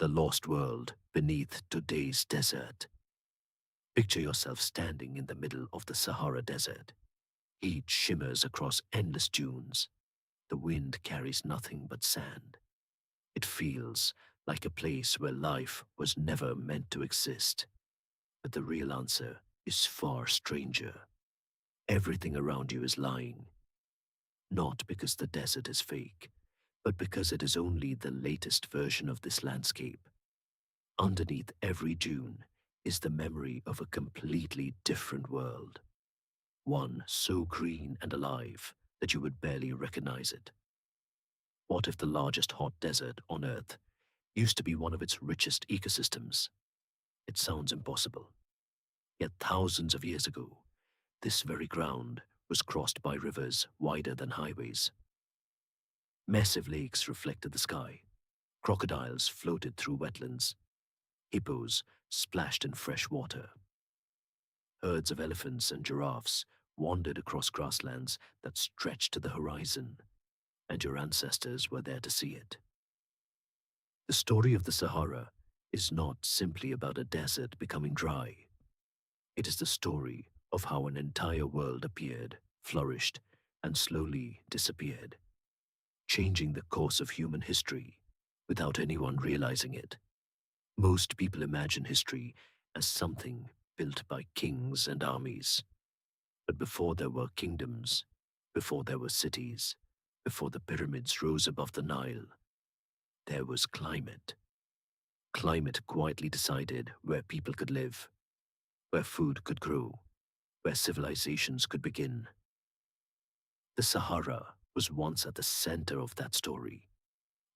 the lost world beneath today's desert. Picture yourself standing in the middle of the Sahara Desert. Heat shimmers across endless dunes. The wind carries nothing but sand. It feels like a place where life was never meant to exist. But the real answer is far stranger. Everything around you is lying. Not because the desert is fake, but because it is only the latest version of this landscape. Underneath every dune is the memory of a completely different world. One so green and alive that you would barely recognize it. What if the largest hot desert on Earth used to be one of its richest ecosystems? It sounds impossible. Yet thousands of years ago, this very ground was crossed by rivers wider than highways. Massive lakes reflected the sky. Crocodiles floated through wetlands. Hippos splashed in fresh water. Herds of elephants and giraffes wandered across grasslands that stretched to the horizon, and your ancestors were there to see it. The story of the Sahara is not simply about a desert becoming dry. It is the story of how an entire world appeared, flourished, and slowly disappeared, changing the course of human history without anyone realizing it. Most people imagine history as something built by kings and armies. But before there were kingdoms, before there were cities, before the pyramids rose above the Nile, there was climate. Climate quietly decided where people could live, where food could grow, where civilizations could begin. The Sahara was once at the center of that story.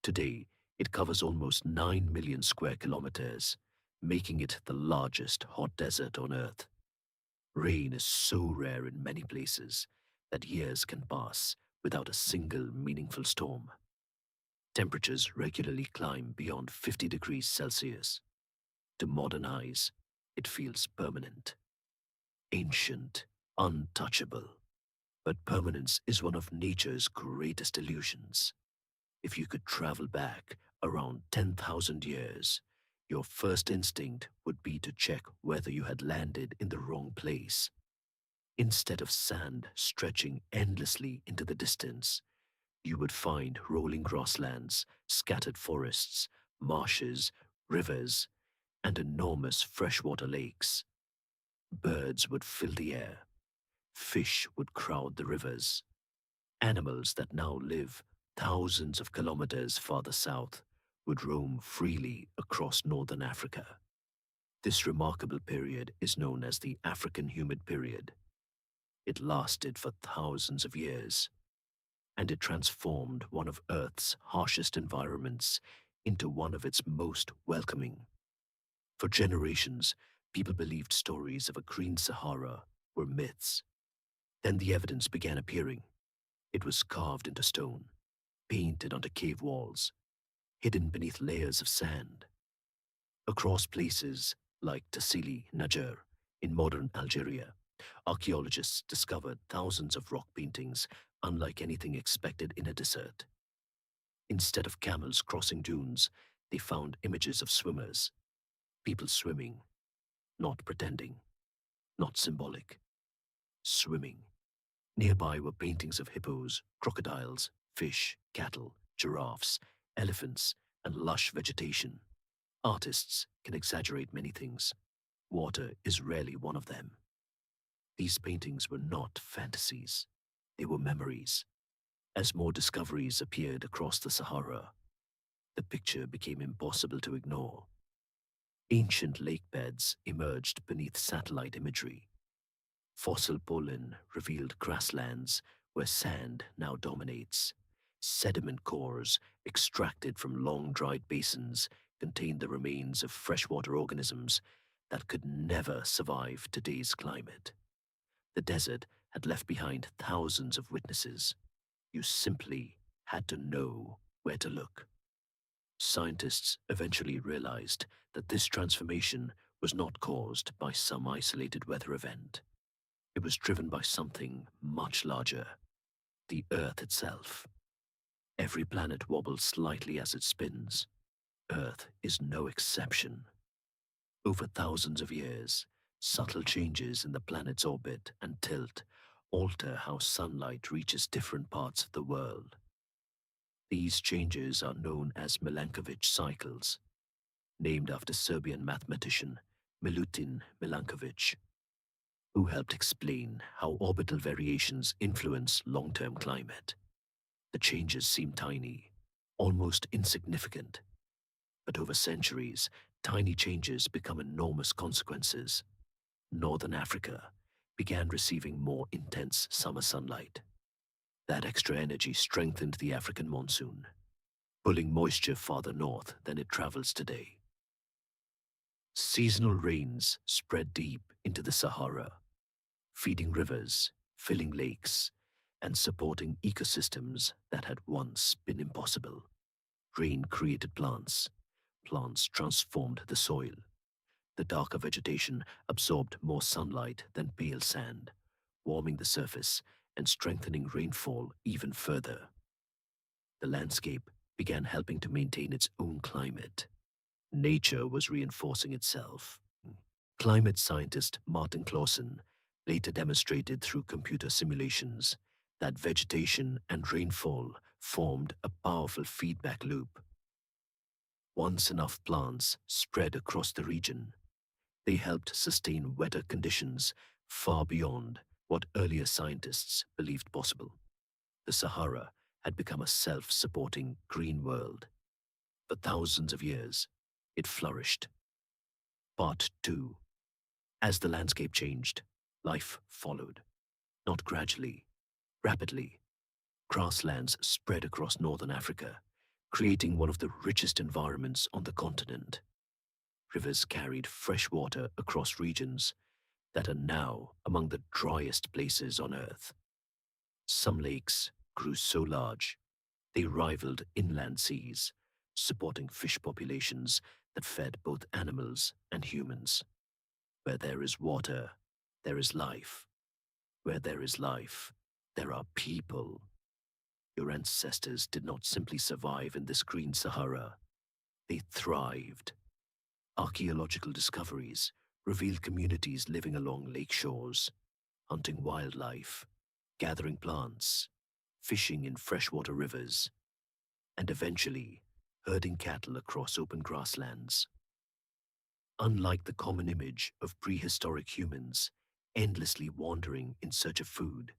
Today, it covers almost 9 million square kilometers, making it the largest hot desert on Earth. Rain is so rare in many places that years can pass without a single meaningful storm. Temperatures regularly climb beyond 50 degrees Celsius. To modern eyes, it feels permanent, ancient, untouchable. But permanence is one of nature's greatest illusions. If you could travel back around 10,000 years, your first instinct would be to check whether you had landed in the wrong place. Instead of sand stretching endlessly into the distance, you would find rolling grasslands, scattered forests, marshes, rivers, and enormous freshwater lakes. Birds would fill the air. Fish would crowd the rivers. Animals that now live thousands of kilometers farther south would roam freely across northern Africa. This remarkable period is known as the African Humid Period. It lasted for thousands of years, and it transformed one of Earth's harshest environments into one of its most welcoming. For generations, people believed stories of a green Sahara were myths. Then the evidence began appearing. It was carved into stone, painted onto cave walls, hidden beneath layers of sand. Across places like Tassili, Niger, in modern Algeria, archaeologists discovered thousands of rock paintings unlike anything expected in a desert. Instead of camels crossing dunes, they found images of swimmers, people swimming, not pretending, not symbolic, swimming. Nearby were paintings of hippos, crocodiles, fish, cattle, giraffes, elephants, and lush vegetation. Artists can exaggerate many things. Water is rarely one of them. These paintings were not fantasies. They were memories. As more discoveries appeared across the Sahara, the picture became impossible to ignore. Ancient lake beds emerged beneath satellite imagery. Fossil pollen revealed grasslands where sand now dominates. Sediment cores extracted from long-dried basins contain the remains of freshwater organisms that could never survive today's climate. The desert had left behind thousands of witnesses. You simply had to know where to look. Scientists eventually realized that this transformation was not caused by some isolated weather event. It was driven by something much larger, the Earth itself. Every planet wobbles slightly as it spins. Earth is no exception. Over thousands of years, subtle changes in the planet's orbit and tilt alter how sunlight reaches different parts of the world. These changes are known as Milanković cycles, named after Serbian mathematician Milutin Milanković, who helped explain how orbital variations influence long-term climate. The changes seem tiny, almost insignificant, but over centuries, tiny changes become enormous consequences. Northern Africa began receiving more intense summer sunlight. That extra energy strengthened the African monsoon, pulling moisture farther north than it travels today. Seasonal rains spread deep into the Sahara, feeding rivers, filling lakes, and supporting ecosystems that had once been impossible. Rain created plants. Plants transformed the soil. The darker vegetation absorbed more sunlight than pale sand, warming the surface and strengthening rainfall even further. The landscape began helping to maintain its own climate. Nature was reinforcing itself. Climate scientist Martin Clausen later demonstrated through computer simulations that vegetation and rainfall formed a powerful feedback loop. Once enough plants spread across the region, they helped sustain wetter conditions far beyond what earlier scientists believed possible. The Sahara had become a self-supporting green world. For thousands of years, it flourished. Part 2. As the landscape changed, life followed. Not gradually, rapidly. Grasslands spread across northern Africa, creating one of the richest environments on the continent. Rivers carried fresh water across regions that are now among the driest places on Earth. Some lakes grew so large they rivaled inland seas, supporting fish populations that fed both animals and humans. Where there is water, there is life. Where there is life, there are people. Your ancestors did not simply survive in this green Sahara, they thrived. Archaeological discoveries reveal communities living along lake shores, hunting wildlife, gathering plants, fishing in freshwater rivers, and eventually herding cattle across open grasslands. Unlike the common image of prehistoric humans endlessly wandering in search of food,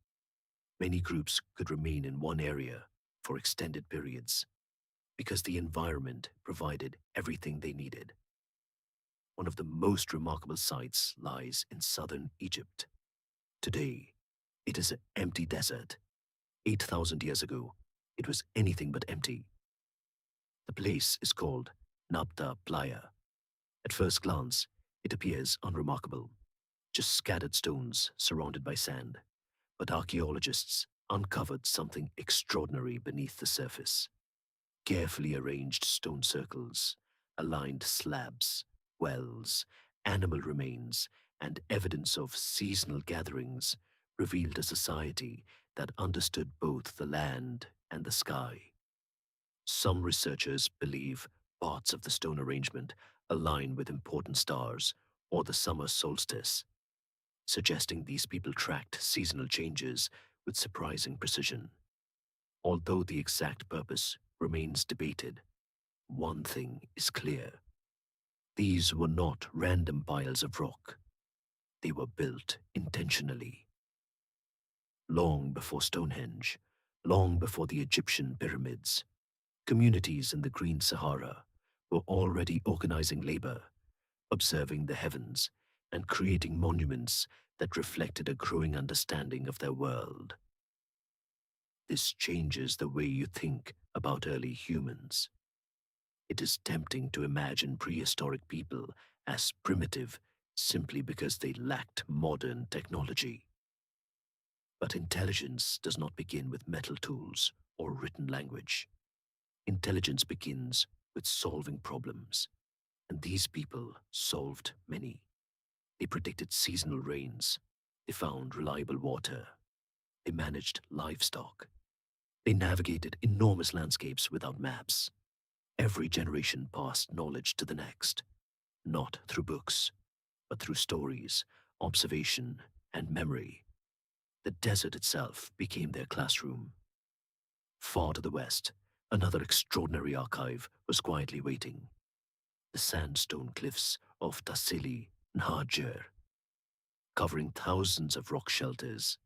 many groups could remain in one area for extended periods because the environment provided everything they needed. One of the most remarkable sites lies in southern Egypt. Today, it is an empty desert. 8,000 years ago, it was anything but empty. The place is called Nabta Playa. At first glance, it appears unremarkable, just scattered stones surrounded by sand. But archaeologists uncovered something extraordinary beneath the surface. Carefully arranged stone circles, aligned slabs, wells, animal remains, and evidence of seasonal gatherings revealed a society that understood both the land and the sky. Some researchers believe parts of the stone arrangement align with important stars or the summer solstice, suggesting these people tracked seasonal changes with surprising precision. Although the exact purpose remains debated, one thing is clear. These were not random piles of rock. They were built intentionally. Long before Stonehenge, long before the Egyptian pyramids, communities in the Green Sahara were already organizing labor, observing the heavens, and creating monuments that reflected a growing understanding of their world. This changes the way you think about early humans. It is tempting to imagine prehistoric people as primitive simply because they lacked modern technology. But intelligence does not begin with metal tools or written language. Intelligence begins with solving problems, and these people solved many. They predicted seasonal rains. They found reliable water. They managed livestock. They navigated enormous landscapes without maps. Every generation passed knowledge to the next, not through books, but through stories, observation, and memory. The desert itself became their classroom. Far to the west, another extraordinary archive was quietly waiting. The sandstone cliffs of Tassili, Niger, covering thousands of rock shelters,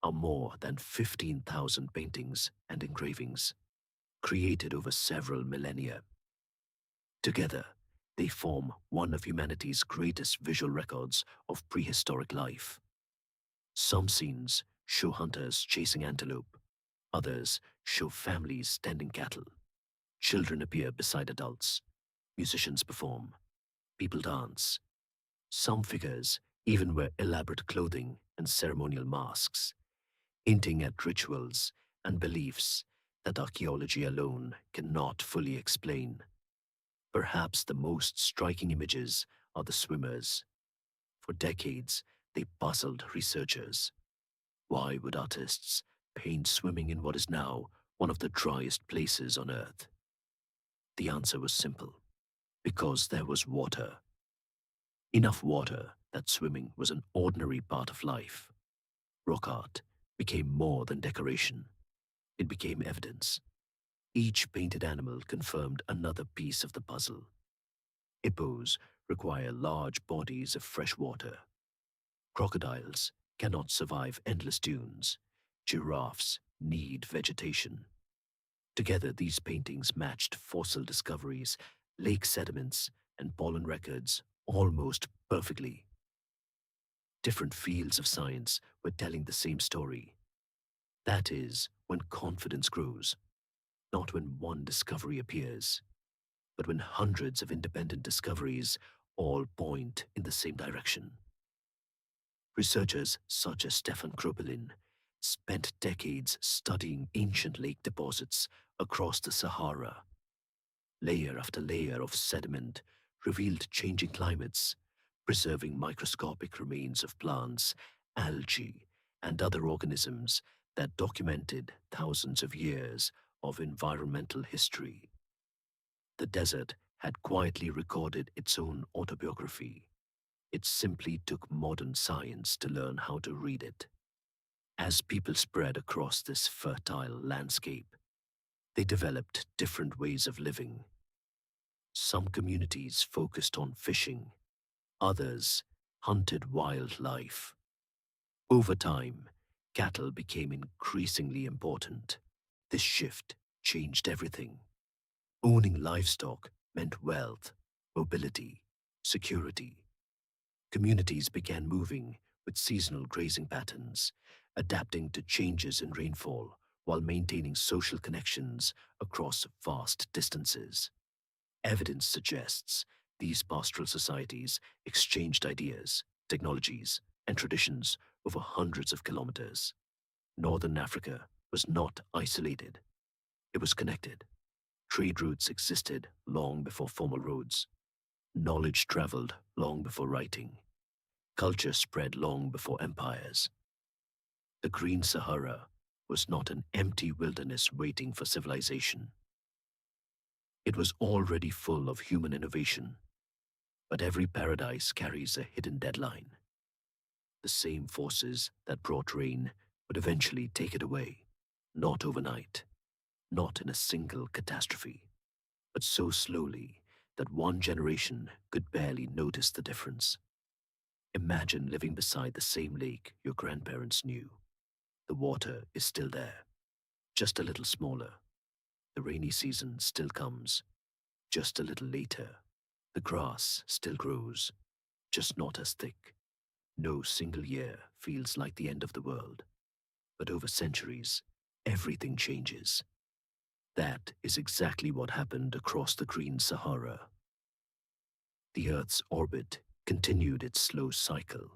are more than 15,000 paintings and engravings, created over several millennia. Together, they form one of humanity's greatest visual records of prehistoric life. Some scenes show hunters chasing antelope, others show families tending cattle. Children appear beside adults, musicians perform, people dance. Some figures even wear elaborate clothing and ceremonial masks, hinting at rituals and beliefs that archaeology alone cannot fully explain. Perhaps the most striking images are the swimmers. For decades, they puzzled researchers. Why would artists paint swimming in what is now one of the driest places on Earth? The answer was simple: because there was water. Enough water that swimming was an ordinary part of life. Rock art became more than decoration, it became evidence. Each painted animal confirmed another piece of the puzzle. Hippos require large bodies of fresh water. Crocodiles cannot survive endless dunes. Giraffes need vegetation. Together, these paintings matched fossil discoveries, lake sediments, and pollen records almost perfectly. Different fields of science were telling the same story. That is when confidence grows, not when one discovery appears, but when hundreds of independent discoveries all point in the same direction. Researchers such as Stefan Kropelin spent decades studying ancient lake deposits across the Sahara. Layer after layer of sediment revealed changing climates, preserving microscopic remains of plants, algae, and other organisms that documented thousands of years of environmental history. The desert had quietly recorded its own autobiography. It simply took modern science to learn how to read it. As people spread across this fertile landscape, they developed different ways of living. Some communities focused on fishing, others hunted wildlife. Over time, cattle became increasingly important. This shift changed everything. Owning livestock meant wealth, mobility, security. Communities began moving with seasonal grazing patterns, adapting to changes in rainfall while maintaining social connections across vast distances. Evidence suggests these pastoral societies exchanged ideas, technologies, and traditions over hundreds of kilometers. Northern Africa was not isolated, it was connected. Trade routes existed long before formal roads. Knowledge traveled long before writing. Culture spread long before empires. The Green Sahara was not an empty wilderness waiting for civilization. It was already full of human innovation, but every paradise carries a hidden deadline. The same forces that brought rain would eventually take it away, not overnight, not in a single catastrophe, but so slowly that one generation could barely notice the difference. Imagine living beside the same lake your grandparents knew. The water is still there, just a little smaller. The rainy season still comes, just a little later. The grass still grows, just not as thick. No single year feels like the end of the world. But over centuries, everything changes. That is exactly what happened across the Green Sahara. The Earth's orbit continued its slow cycle.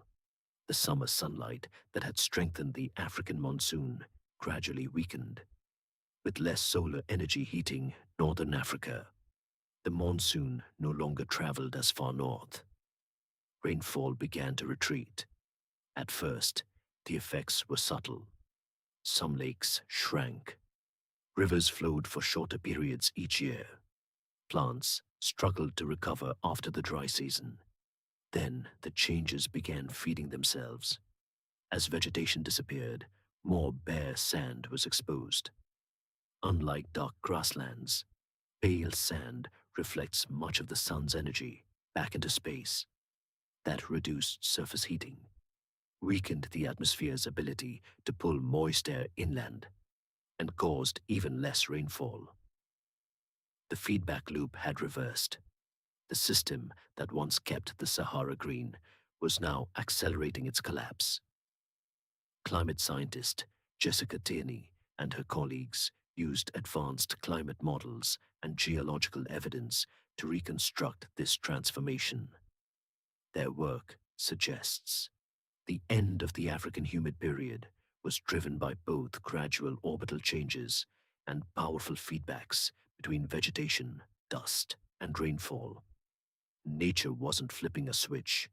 The summer sunlight that had strengthened the African monsoon gradually weakened. With less solar energy heating northern Africa, the monsoon no longer traveled as far north. Rainfall began to retreat. At first, the effects were subtle. Some lakes shrank. Rivers flowed for shorter periods each year. Plants struggled to recover after the dry season. Then the changes began feeding themselves. As vegetation disappeared, more bare sand was exposed. Unlike dark grasslands, pale sand reflects much of the sun's energy back into space. That reduced surface heating, weakened the atmosphere's ability to pull moist air inland, and caused even less rainfall. The feedback loop had reversed. The system that once kept the Sahara green was now accelerating its collapse. Climate scientist Jessica Tierney and her colleagues used advanced climate models and geological evidence to reconstruct this transformation. Their work suggests the end of the African Humid Period was driven by both gradual orbital changes and powerful feedbacks between vegetation, dust, and rainfall. Nature wasn't flipping a switch.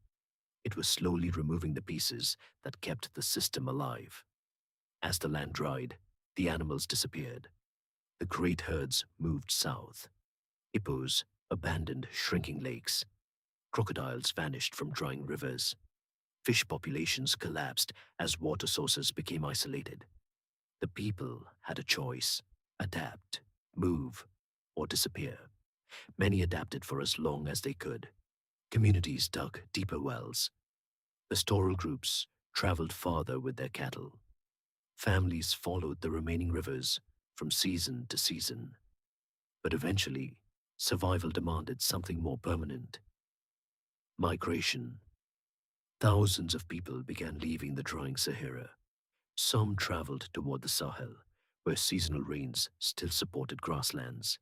It was slowly removing the pieces that kept the system alive. As the land dried, the animals disappeared. The great herds moved south. Hippos abandoned shrinking lakes. Crocodiles vanished from drying rivers. Fish populations collapsed as water sources became isolated. The people had a choice: adapt, move, or disappear. Many adapted for as long as they could. Communities dug deeper wells. Pastoral groups traveled farther with their cattle. Families followed the remaining rivers from season to season. But eventually, survival demanded something more permanent: migration. Thousands of people began leaving the drying Sahara. Some traveled toward the Sahel, where seasonal rains still supported grasslands.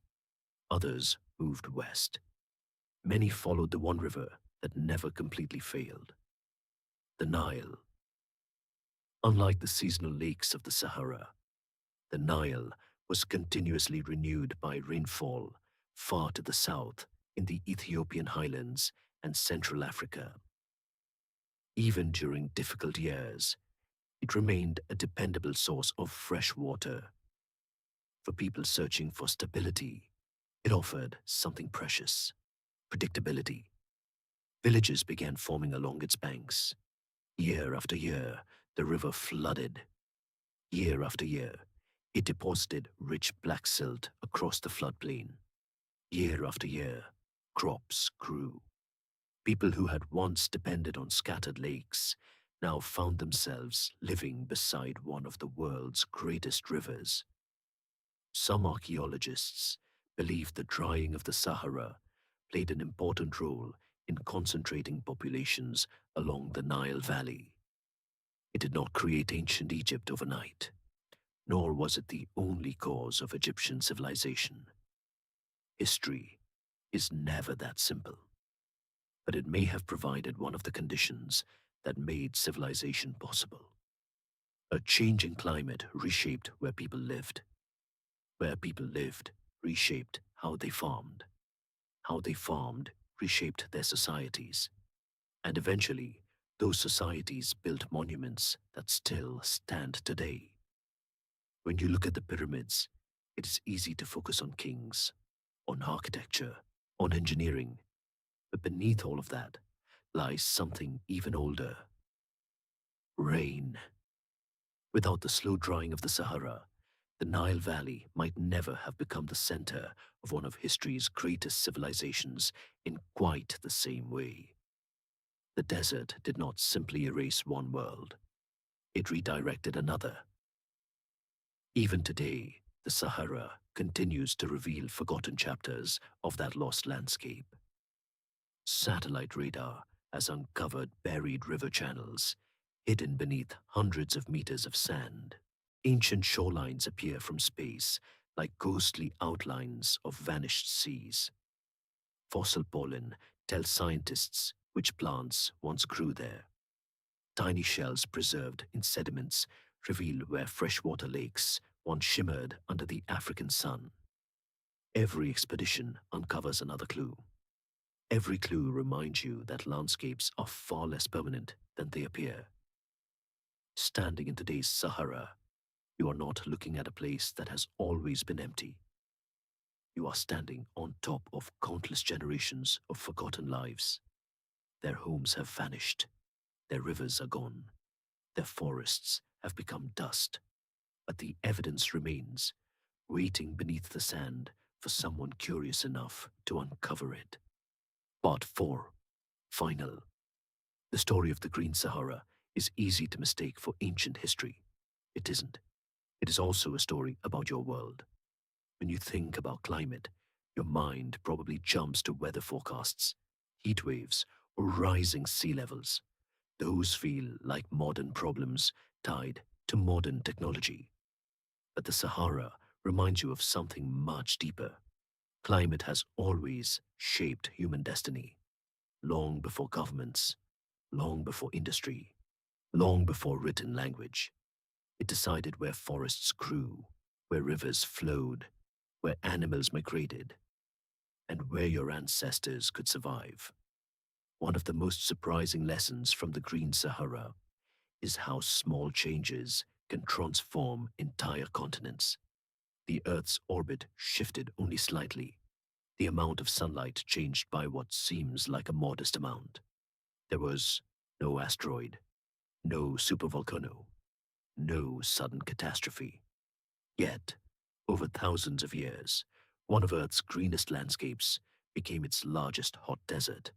Others moved west. Many followed the one river that never completely failed: the Nile. Unlike the seasonal lakes of the Sahara, the Nile was continuously renewed by rainfall far to the south in the Ethiopian highlands and Central Africa. Even during difficult years, it remained a dependable source of fresh water. For people searching for stability, it offered something precious: predictability. Villages began forming along its banks. Year after year, the river flooded. Year after year, it deposited rich black silt across the floodplain. Year after year, crops grew. People who had once depended on scattered lakes now found themselves living beside one of the world's greatest rivers. Some archaeologists believe the drying of the Sahara played an important role in concentrating populations along the Nile Valley. It did not create ancient Egypt overnight, nor was it the only cause of Egyptian civilization. History is never that simple, but it may have provided one of the conditions that made civilization possible. A changing climate reshaped where people lived. Where people lived reshaped how they farmed. How they farmed reshaped their societies. And eventually, those societies built monuments that still stand today. When you look at the pyramids, it is easy to focus on kings, on architecture, on engineering. But beneath all of that lies something even older: rain. Without the slow drying of the Sahara, the Nile Valley might never have become the center of one of history's greatest civilizations in quite the same way. The desert did not simply erase one world, it redirected another. Even today, the Sahara continues to reveal forgotten chapters of that lost landscape. Satellite radar has uncovered buried river channels hidden beneath hundreds of meters of sand. Ancient shorelines appear from space like ghostly outlines of vanished seas. Fossil pollen tells scientists which plants once grew there. Tiny shells preserved in sediments reveal where freshwater lakes once shimmered under the African sun. Every expedition uncovers another clue. Every clue reminds you that landscapes are far less permanent than they appear. Standing in today's Sahara, you are not looking at a place that has always been empty. You are standing on top of countless generations of forgotten lives. Their homes have vanished, their rivers are gone, their forests have become dust, but the evidence remains, waiting beneath the sand for someone curious enough to uncover it. Part 4. Final. The story of the Green Sahara is easy to mistake for ancient history. It isn't. It is also a story about your world. When you think about climate, your mind probably jumps to weather forecasts, heat waves, or rising sea levels. Those feel like modern problems tied to modern technology. But the Sahara reminds you of something much deeper. Climate has always shaped human destiny, long before governments, long before industry, long before written language. It decided where forests grew, where rivers flowed, where animals migrated, and where your ancestors could survive. One of the most surprising lessons from the Green Sahara is how small changes can transform entire continents. The Earth's orbit shifted only slightly. The amount of sunlight changed by what seems like a modest amount. There was no asteroid, no supervolcano, no sudden catastrophe. Yet, over thousands of years, one of Earth's greenest landscapes became its largest hot desert.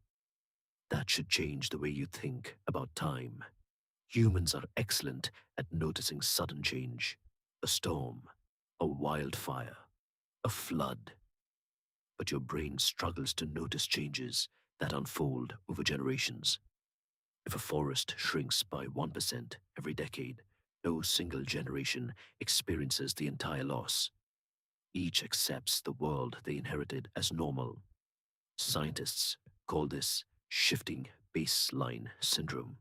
That should change the way you think about time. Humans are excellent at noticing sudden change, a storm, a wildfire, a flood. But your brain struggles to notice changes that unfold over generations. If a forest shrinks by 1% every decade, no single generation experiences the entire loss. Each accepts the world they inherited as normal. Scientists call this shifting baseline syndrome.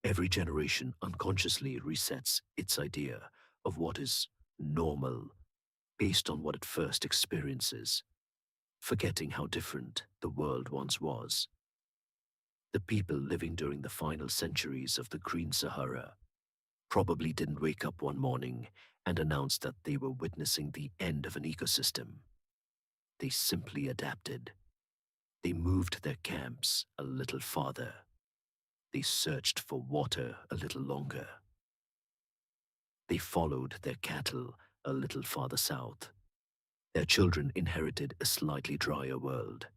Every generation unconsciously resets its idea of what is normal based on what it first experiences, forgetting how different the world once was. The people living during the final centuries of the Green Sahara probably didn't wake up one morning and announce that they were witnessing the end of an ecosystem. They simply adapted. They moved their camps a little farther. They searched for water a little longer. They followed their cattle a little farther south. Their children inherited a slightly drier world.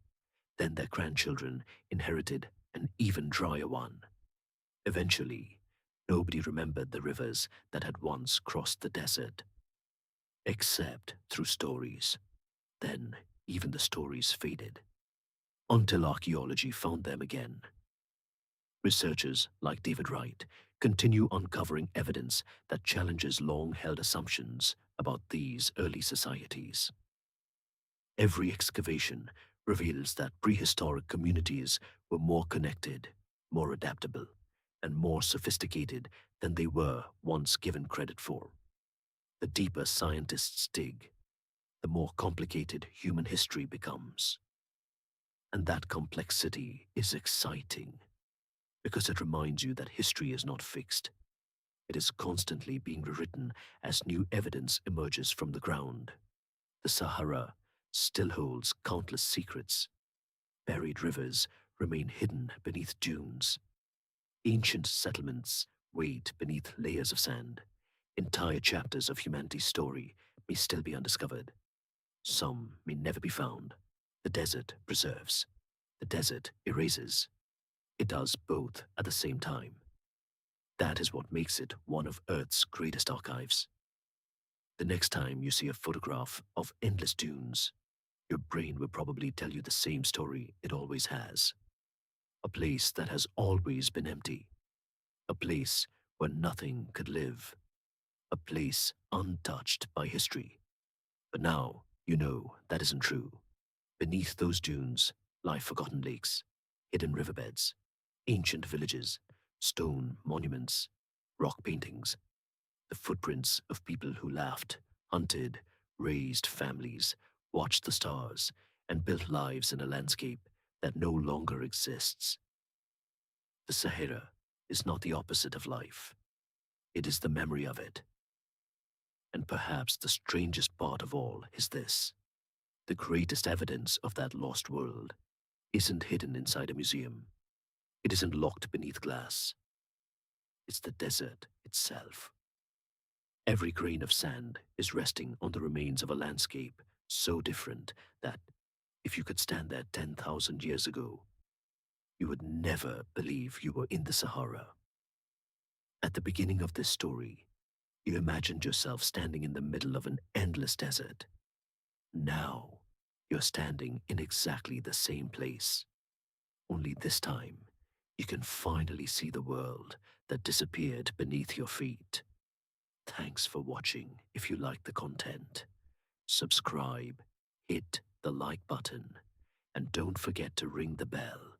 Then their grandchildren inherited an even drier one. Eventually, nobody remembered the rivers that had once crossed the desert, except through stories. Then, even the stories faded, until archaeology found them again. Researchers like David Wright continue uncovering evidence that challenges long-held assumptions about these early societies. Every excavation reveals that prehistoric communities were more connected, more adaptable, and more sophisticated than they were once given credit for. The deeper scientists dig, the more complicated human history becomes. And that complexity is exciting, because it reminds you that history is not fixed. It is constantly being rewritten as new evidence emerges from the ground. The Sahara still holds countless secrets. Buried rivers remain hidden beneath dunes. Ancient settlements wait beneath layers of sand. Entire chapters of humanity's story may still be undiscovered. Some may never be found. The desert preserves. The desert erases. It does both at the same time. That is what makes it one of Earth's greatest archives. The next time you see a photograph of endless dunes, your brain will probably tell you the same story it always has. A place that has always been empty. A place where nothing could live. A place untouched by history. But now, you know that isn't true. Beneath those dunes lie forgotten lakes, hidden riverbeds, ancient villages, stone monuments, rock paintings, the footprints of people who laughed, hunted, raised families, watched the stars, and built lives in a landscape that no longer exists. The Sahara is not the opposite of life. It is the memory of it. And perhaps the strangest part of all is this. The greatest evidence of that lost world isn't hidden inside a museum. It isn't locked beneath glass. It's the desert itself. Every grain of sand is resting on the remains of a landscape so different that if you could stand there 10,000 years ago, you would never believe you were in the Sahara. At the beginning of this story, you imagined yourself standing in the middle of an endless desert. Now, you're standing in exactly the same place. Only this time, you can finally see the world that disappeared beneath your feet. Thanks for watching. If you like the content, subscribe, hit the like button, and don't forget to ring the bell.